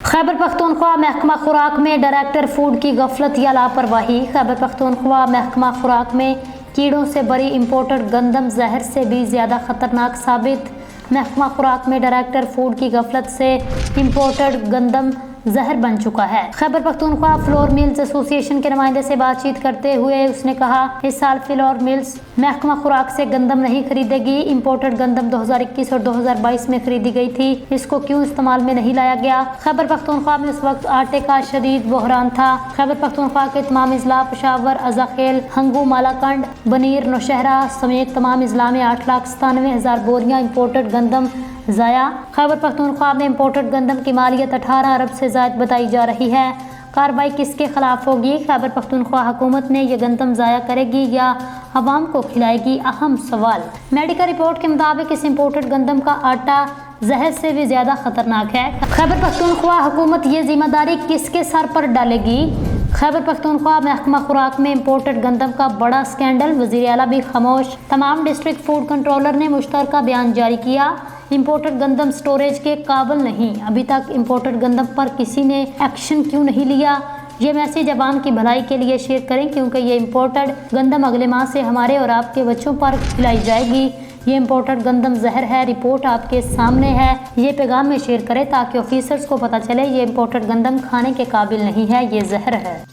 खैबर पख्तूनख्वा महकमा खुराक में डायरेक्टर फूड की गफलत या लापरवाही। खैबर पख्तूनख्वा महकमा खुराक में कीड़ों से भरी इंपोर्टेड गंदम जहर से भी ज़्यादा खतरनाक साबित। महकमा खुराक में डायरेक्टर फूड की गफलत से इंपोर्टेड गंदम जहर बन चुका है। Khyber Pakhtunkhwa flour mills association के नुमाइंदे से बातचीत करते हुए उसने कहा, इस साल फ्लोर मिल्स महकमा खुराक से गंदम नहीं खरीदेगी। इंपोर्टेड गंदम 2021 और 2022 में खरीदी गई थी, इसको क्यों इस्तेमाल में नहीं लाया गया। खैबर पख्तूनख्वा में उस वक्त आटे का शदीद बहरान था। खैबर पख्तूनख्वा के तमाम अजला पेशावर, अज़ाखेल, हंगू, मालाकंड, बनीर, नौशहरा समेत तमाम अजला में 8,97,000 बोरियां इंपोर्टेड गंदम ज़ाया। खैबर पख्तूनख्वा में इंपोर्टेड गंदम की मालियत 18 अरब से ज़ायद बताई जा रही है। कार्रवाई किसके खिलाफ होगी? खैबर पख्तूनख्वा हुकूमत ने यह गंदम ज़ाया करेगी या अवाम को खिलाएगी? अहम सवाल। मेडिकल रिपोर्ट के मुताबिक इस इंपोर्टेड गंदम का आटा जहर से भी ज़्यादा खतरनाक है। खैबर पख्तूनख्वा हुकूमत ये जिम्मेदारी किसके सर पर डालेगी? खैबर पख्तूनख्वा महकमा खुराक में इंपोर्टेड गंदम का बड़ा स्कैंडल, वज़ीर आला भी खामोश। तमाम डिस्ट्रिक्ट फूड कंट्रोलर ने मुश्तरका बयान जारी किया, इंपोर्टेड गंदम स्टोरेज के काबिल नहीं। अभी तक इंपोर्टेड गंदम पर किसी ने एक्शन क्यों नहीं लिया? ये मैसेज अवाम की भलाई के लिए शेयर करें, क्योंकि ये इंपोर्टेड गंदम अगले माह से हमारे और आपके बच्चों पर खिलाई जाएगी। ये इंपोर्टेड गंदम जहर है, रिपोर्ट आपके सामने है। ये पैगाम में शेयर करें ताकि ऑफिसर्स को पता चले ये इंपोर्टेड गंदम खाने के काबिल नहीं है, ये जहर है।